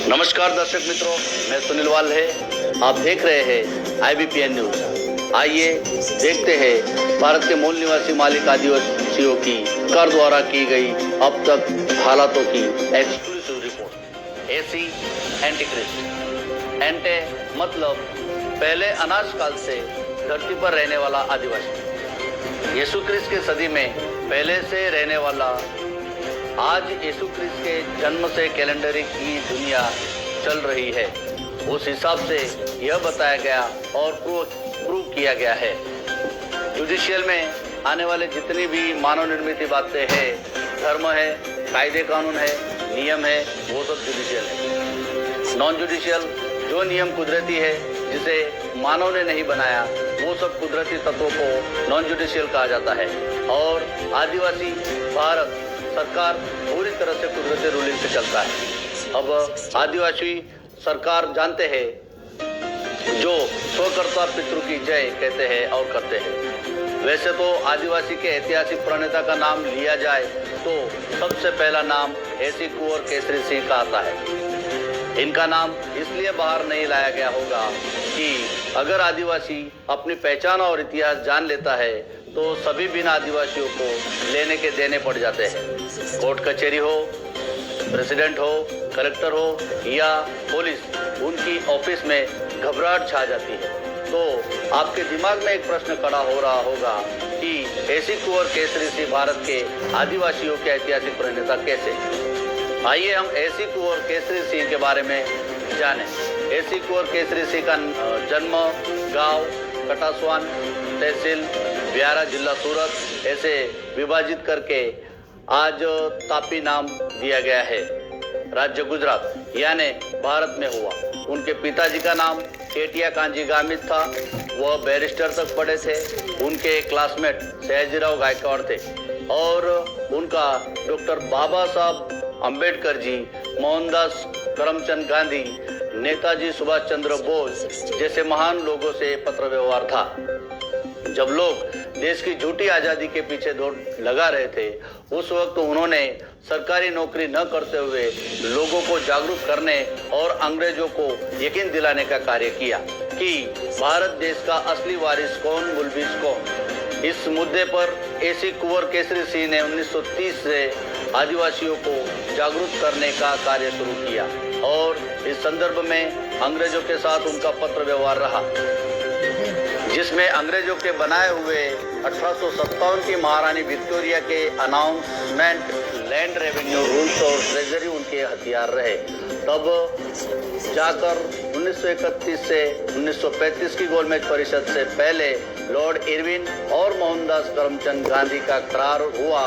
नमस्कार दर्शक मित्रों, मैं सुनील वाल्हे। आप देख रहे हैं IBPN न्यूज। आइए देखते हैं भारत के मूल निवासी मालिक आदिवासियों की कर द्वारा की गई अब तक हालातों की एक्सक्लूसिव रिपोर्ट। एसी एंटीक्रिस्ट। एंटे मतलब पहले अनाज काल से धरती पर रहने वाला आदिवासी। यीशु क्रिस्त की सदी में पहले से रहने वाला। आज यीशु क्रिस्त के जन्म से कैलेंडर की दुनिया चल रही है। उस हिसाब से यह बताया गया और प्रूव किया गया है। जुडिशियल में आने वाले जितनी भी मानव निर्मित बातें हैं, धर्म है, कायदे कानून है, नियम है, वो सब जुडिशियल है। नॉन जुडिशियल जो नियम कुदरती है, जिसे मानव ने नहीं बनाया, वो सब कुदरती तत्वों को नॉन जुडिशियल कहा जाता है। और आदिवासी भारत सरकार पूरी तरह से कुदरती रूलिंग से चलता है। अब आदिवासी सरकार जानते हैं जो स्वकर्ता पितृ की जय कहते हैं और करते हैं। वैसे तो आदिवासी के ऐतिहासिक प्रणेता का नाम लिया जाए तो सबसे पहला नाम एसी कुंवर केसरी सिंह का आता है। इनका नाम इसलिए बाहर नहीं लाया गया होगा कि अगर आदिवासी अपनी पहचान और इतिहास जान लेता है तो सभी बिना आदिवासियों को लेने के देने पड़ जाते हैं। कोर्ट कचहरी हो, प्रेसिडेंट हो, कलेक्टर हो या पुलिस, उनकी ऑफिस में घबराहट छा जाती है। तो आपके दिमाग में एक प्रश्न खड़ा हो रहा होगा कि एसी कुंवर केसरी सिंह भारत के आदिवासियों के ऐतिहासिक प्रणेता कैसे। आइए हम एसी कुंवर केसरी सिंह के बारे में जानें। एसी कुंवर केसरी सिंह का जन्म गांव कटास्वान, तहसील व्यारा, जिला सूरत ऐसे विभाजित करके आज तापी नाम दिया गया है। राज्य गुजरात यानी भारत में हुआ। उनके पिताजी का नाम केटिया कांजी गामित था। वह बैरिस्टर तक पढ़े थे। उनके क्लासमेट सयाजीराव गायकवाड़ थे और उनका डॉक्टर बाबा साहब अंबेडकर जी, मोहनदास करमचंद गांधी, नेताजी सुभाष चंद्र बोस जैसे महान लोगों से पत्र व्यवहार था। जब लोग देश की झूठी आजादी के पीछे दौड़ लगा रहे थे, उस वक्त उन्होंने सरकारी नौकरी न करते हुए लोगों को जागरूक करने और अंग्रेजों को यकीन दिलाने का कार्य किया कि भारत देश का असली वारिस कौन, मुलबिस कौन। इस मुद्दे पर एसी कुंवर केसरी सिंह ने 1930 से आदिवासियों को जागरूक करने का कार्य शुरू किया और इस संदर्भ में अंग्रेजों के साथ उनका पत्र व्यवहार रहा, जिसमें अंग्रेजों के बनाए हुए 1857 की महारानी विक्टोरिया के अनाउंसमेंट, लैंड रेवेन्यू रूल्स और ट्रेजरी उनके हथियार रहे। तब जाकर 1931 से 1935 की गोलमेज परिषद से पहले लॉर्ड इरविन और मोहनदास करमचंद गांधी का करार हुआ,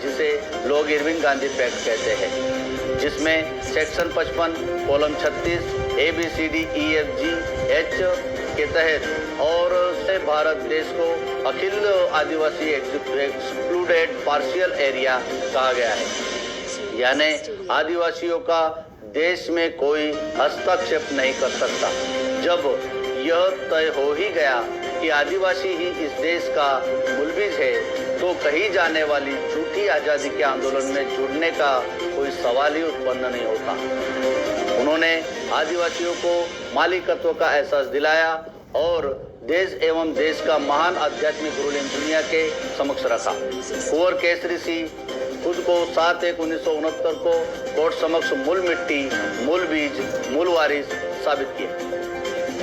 जिसे लोग इरविन गांधी पैक्ट कहते हैं, जिसमें सेक्शन 55 कॉलम 36 ABCDEFGH के तहत और से भारत देश को अखिल आदिवासी एक्सक्लूडेड पार्शियल एरिया कहा गया है। यानी आदिवासियों का देश में कोई हस्तक्षेप नहीं कर सकता। जब यह तय हो ही गया कि आदिवासी ही इस देश का मुलबिस है, तो कही जाने वाली झूठी आजादी के आंदोलन में जुड़ने का कोई सवाल ही उत्पन्न नहीं होता। उन्होंने आदिवासियों को मालिकत्व का एहसास दिलाया और देश एवं देश का महान आध्यात्मिक रूलिंग दुनिया के समक्ष रखा। कुंवर केसरी सिंह खुद को 7/1/1969 को कोर्ट समक्ष मूल मिट्टी, मूल बीज, मूल वारिस साबित किया।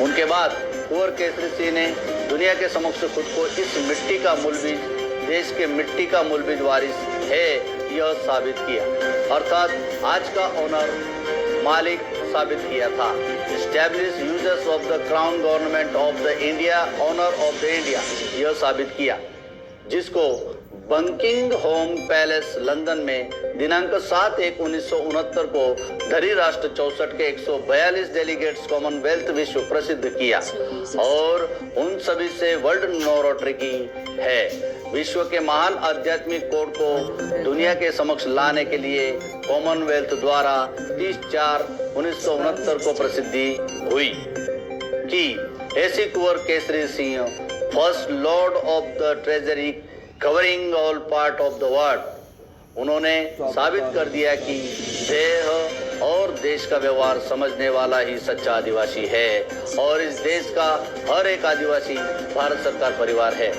उनके बाद कुंवर केसरी सिंह ने दुनिया के समक्ष खुद को इस मिट्टी का मूल बीज, देश के मिट्टी का मूल बीज वारिस है, यह साबित किया। अर्थात आज का ओनर, मालिक साबित किया था। Establish users of the crown government of the India, owner of the India, यह साबित किया, जिसको बकिंघम पैलेस लंदन में दिनांक 7/1/1969 को धरी राष्ट्र 64 के 142 डेलीगेट्स कॉमनवेल्थ विश्व प्रसिद्ध किया और उन सभी से वर्ल्ड नोटरी है। विश्व के महान आध्यात्मिक कोड को दुनिया के समक्ष लाने के लिए कॉमनवेल्थ द्वारा 30/4/1969 को प्रसिद्धि हुई कि AC Kunwar Kesari Singh, first Lord of the treasury covering all part of the world, उन्होंने साबित कर दिया कि देह और देश का व्यवहार समझने वाला ही सच्चा आदिवासी है और इस देश का हर एक आदिवासी भारत सरकार परिवार है।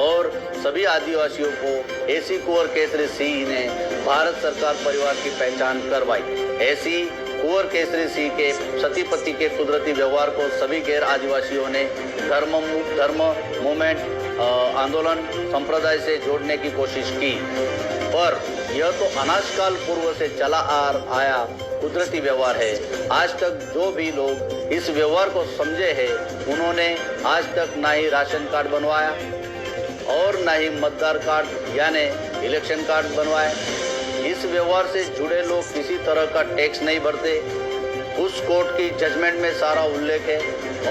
और सभी आदिवासियों को एसी कुंवर केसरी सिंह ने भारत सरकार परिवार की पहचान करवाई। ऐसी कुंवर केसरी सिंह के सती पति के कुदरती व्यवहार को सभी गैर आदिवासियों ने धर्म मूवमेंट आंदोलन संप्रदाय से जोड़ने की कोशिश की, पर यह तो अनाजकाल पूर्व से चला आया कुदरती व्यवहार है। आज तक जो भी लोग इस व्यवहार को समझे हैं, उन्होंने आज तक ना ही राशन कार्ड बनवाया और ना ही मतदार कार्ड यानी इलेक्शन कार्ड बनवाए। इस व्यवहार से जुड़े लोग किसी तरह का टैक्स नहीं भरते। उस कोर्ट की जजमेंट में सारा उल्लेख है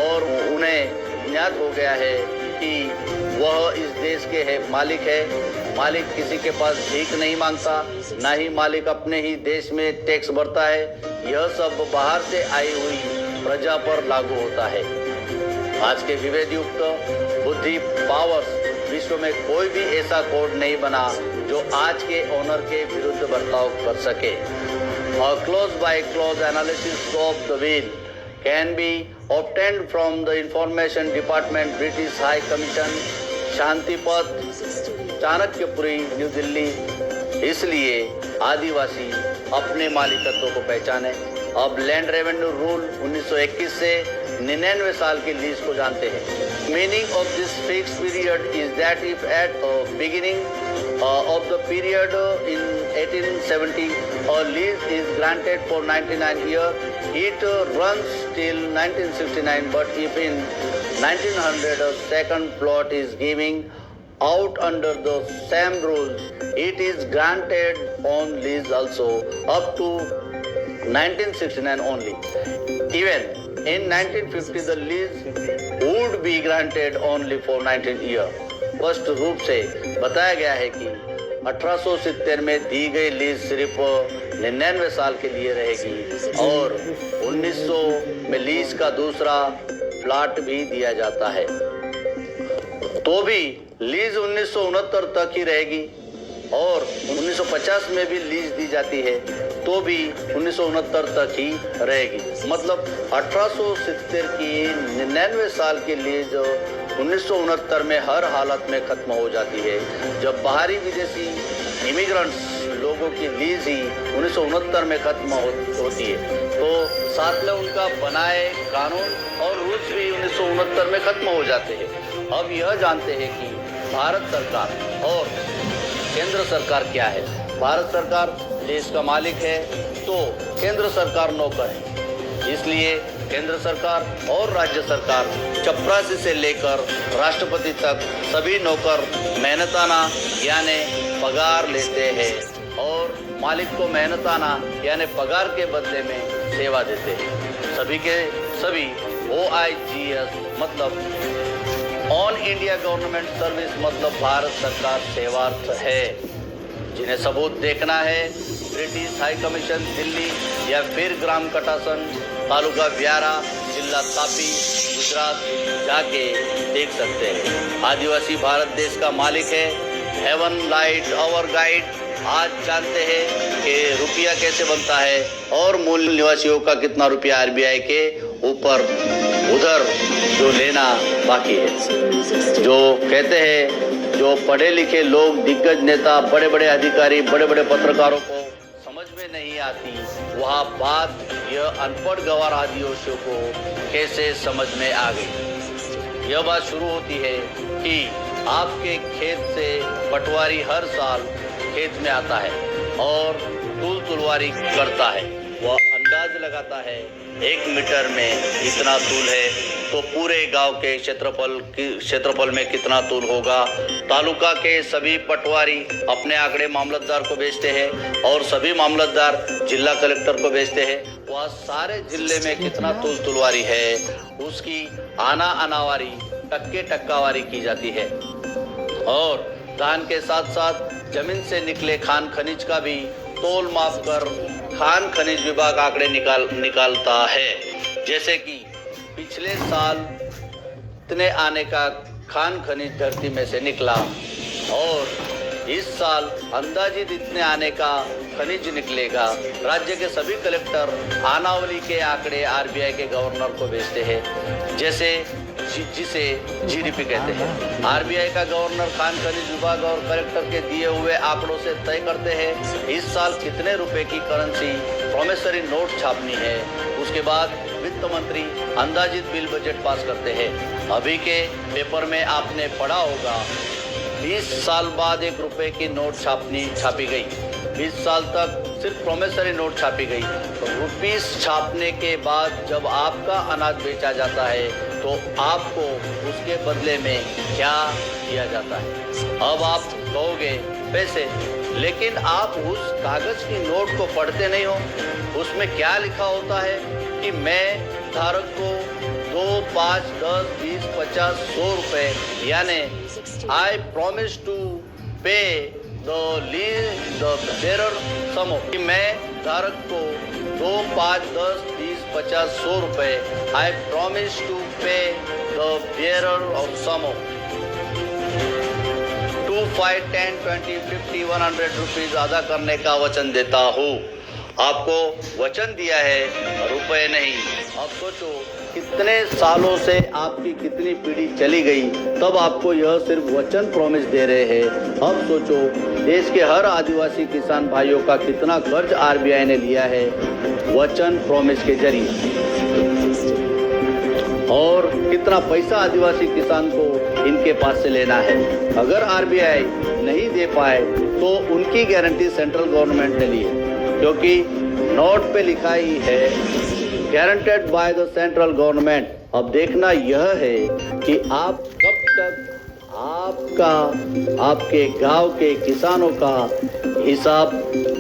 और उन्हें ज्ञात हो गया है कि वह इस देश के मालिक है। मालिक किसी के पास भीख नहीं मांगता, ना ही मालिक अपने ही देश में टैक्स भरता है। यह सब बाहर से आई हुई प्रजा पर लागू होता है। आज के विवेक युक्त बुद्धि पावर्स विश्व में कोई भी ऐसा कोड नहीं बना जो आज के ओनर के विरुद्ध बर्ताव कर सके। Close by close analysis of the will can be obtained from the Information Department, British High Commission, Shantipath, Chanakyapuri, new Delhi. इसलिए आदिवासी अपने मालिकत्व को पहचाने। अब लैंड रेवेन्यू रूल 1921 से 99 साल की लीज को जानते हैं। Meaning of this fix period is that if at beginning of the period in 1870 a lease is granted for 99 years, it runs till 1969, but if in 1900 a second plot is giving out under the same rules, it is granted on lease also up to 1969 only. Even in 1950 the lease would be granted only for 19 years. स्पष्ट रूप से बताया गया है कि 1870 में दी गई lease सिर्फ 99 साल के लिए रहेगी और 1900 में लीज का दूसरा प्लाट भी दिया जाता है। तो भी लीज 1969 तक ही रहेगी और 1950 में भी लीज दी जाती है तो भी 1969 तक ही रहेगी। मतलब 1870 की 99 साल की लीज 1969 में हर हालत में खत्म हो जाती है, जब बाहरी विदेशी इमिग्रेंट्स लोगों की लीज ही 1969 में खत्म होती है। तो साथ में उनका बनाए कानून और रूल्स भी 1969 में खत्म हो जाते हैं। अब यह जानते हैं कि भारत सरकार और केंद्र सरकार क्या है। भारत सरकार देश का मालिक है तो केंद्र सरकार नौकर है। इसलिए केंद्र सरकार और राज्य सरकार चपरासी से लेकर राष्ट्रपति तक सभी नौकर मेहनताना यानी पगार लेते हैं और मालिक को मेहनताना यानी पगार के बदले में सेवा देते हैं। सभी के सभी OIGS मतलब ऑन इंडिया गवर्नमेंट सर्विस मतलब भारत सरकार सेवार्थ है। जिन्हें सबूत देखना है ब्रिटिश हाई कमीशन दिल्ली या फिर ग्राम कटासन तालुका व्यारा जिला तापी गुजरात जाके देख सकते हैं। आदिवासी भारत देश का मालिक है। Heaven light our guide. आज जानते हैं कि रुपया कैसे बनता है और मूल निवासियों का कितना रुपया RBI के ऊपर उधर जो लेना बाकी है। जो कहते हैं जो पढ़े लिखे लोग दिग्गज नेता बड़े बड़े अधिकारी बड़े बड़े पत्रकारों को समझ में नहीं आती, वह बात यह अनपढ़ गंवार आदिवासियों को कैसे समझ में आ गई। यह बात शुरू होती है कि आपके खेत से पटवारी हर साल खेत में आता है और तुलवारी करता है। वह अंदाज लगाता है 1 मीटर में इतना तूल है तो पूरे गांव के क्षेत्रफल में कितना तूल होगा। तालुका के सभी पटवारी अपने आंकड़े मामलतदार को भेजते हैं और सभी मामलतदार जिला कलेक्टर को भेजते हैं। वह सारे जिले में कितना तुलवारी है उसकी आनावारी टक्कावारी की जाती है और धान के साथ साथ जमीन से निकले खान खनिज का भी तोल माप कर खान खनिज विभाग आंकड़े निकालता है। जैसे कि पिछले साल इतने आने का खान खनिज धरती में से निकला और इस साल अंदाजित इतने आने का खनिज निकलेगा। राज्य के सभी कलेक्टर आनावली के आंकड़े आरबीआई के गवर्नर को भेजते हैं, जिसे जीडीपी कहते हैं। आरबीआई का गवर्नर खान खनिज विभाग और कलेक्टर के दिए हुए आंकड़ों से तय करते हैं इस साल कितने रुपए की करेंसी प्रोमिसरी नोट छापनी है। उसके बाद वित्त मंत्री अंदाजित बिल बजट पास करते हैं। अभी के पेपर में आपने पढ़ा होगा 20 साल बाद 1 रुपए की नोट छापी गई। 20 साल तक सिर्फ प्रोमिसरी नोट छापी गई। तो रुपीस छापने के बाद जब आपका अनाज बेचा जाता है तो आपको उसके बदले में क्या दिया जाता है। अब आप कहोगे पैसे, लेकिन आप उस कागज की नोट को पढ़ते नहीं हो। उसमें क्या लिखा होता है कि मैं धारक को 2, 5, 10, 20, 50, 100 रुपए यानी आई promise to pay the bearer some of, कि मैं धारक को 2, 5, 10, 20, 50, 100 रुपए I promise to pay the bearer of sum of 2, 5, 10, 20, 50, 100 rupees अदा करने का वचन देता हूँ। आपको वचन दिया है, रुपए नहीं। अब सोचो कितने सालों से आपकी कितनी पीढ़ी चली गई, तब आपको यह सिर्फ वचन प्रॉमिस दे रहे हैं। अब सोचो देश के हर आदिवासी किसान भाइयों का कितना कर्ज आरबीआई ने लिया है वचन प्रॉमिस के जरिए, और कितना पैसा आदिवासी किसान को इनके पास से लेना है। अगर आरबीआई नहीं दे पाए तो उनकी गारंटी सेंट्रल गवर्नमेंट ने ली है, क्योंकि नोट पे लिखा ही है guaranteed by the central government. अब देखना यह है कि आप कब तक आपके गांव के किसानों का हिसाब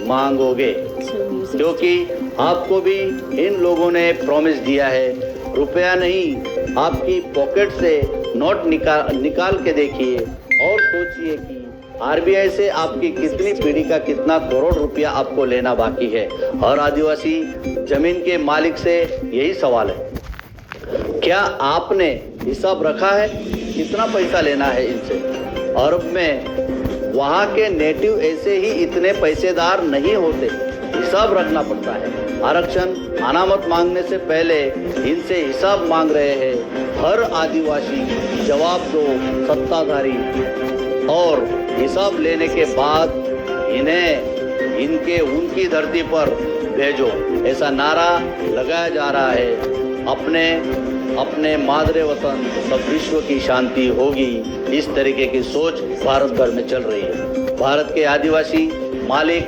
मांगोगे, क्योंकि आपको भी इन लोगों ने प्रॉमिस दिया है। रुपया नहीं, आपकी पॉकेट से नोट निकाल के देखिए और सोचिए कि आरबीआई से आपकी कितनी पीढ़ी का कितना करोड़ रुपया आपको लेना बाकी है। और आदिवासी जमीन के मालिक से यही सवाल है, क्या आपने हिसाब रखा है कितना पैसा लेना है इनसे। अरब में वहाँ के नेटिव ऐसे ही इतने पैसेदार नहीं होते, हिसाब रखना पड़ता है। आरक्षण अनामत मांगने से पहले इनसे हिसाब मांग रहे हैं। हर आदिवासी जवाब दो सत्ताधारी, और हिसाब लेने के बाद इन्हें उनकी धरती पर भेजो, ऐसा नारा लगाया जा रहा है। अपने मादरे वतन सब विश्व की शांति होगी, इस तरीके की सोच भारत भर में चल रही है। भारत के आदिवासी मालिक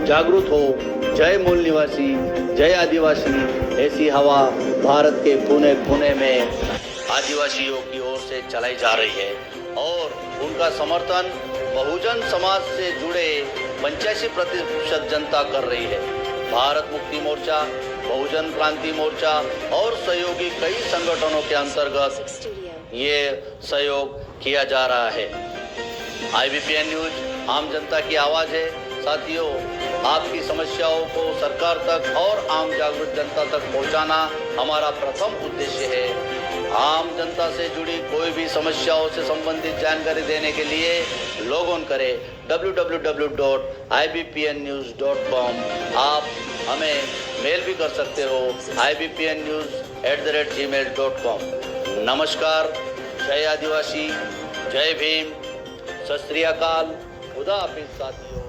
जागरूक हो। जय मूल निवासी, जय आदिवासी। ऐसी हवा भारत के कोने कोने में आदिवासियों की ओर से चलाई जा रही है, और उनका समर्थन बहुजन समाज से जुड़े 85% जनता कर रही है। भारत मुक्ति मोर्चा, बहुजन क्रांति मोर्चा और सहयोगी कई संगठनों के अंतर्गत ये सहयोग किया जा रहा है। IBPN न्यूज आम जनता की आवाज है। साथियों, आपकी समस्याओं को सरकार तक और आम जागरूक जनता तक पहुंचाना हमारा प्रथम उद्देश्य है। आम जनता से जुड़ी कोई भी समस्याओं से संबंधित जानकारी देने के लिए लॉग ऑन करें www.ibpnnews.com। आप हमें मेल भी कर सकते हो ibpnnews@gmail.com। नमस्कार, जय आदिवासी, जय भीम, सत श्री अकाल, खुदा हाफिज साथियों।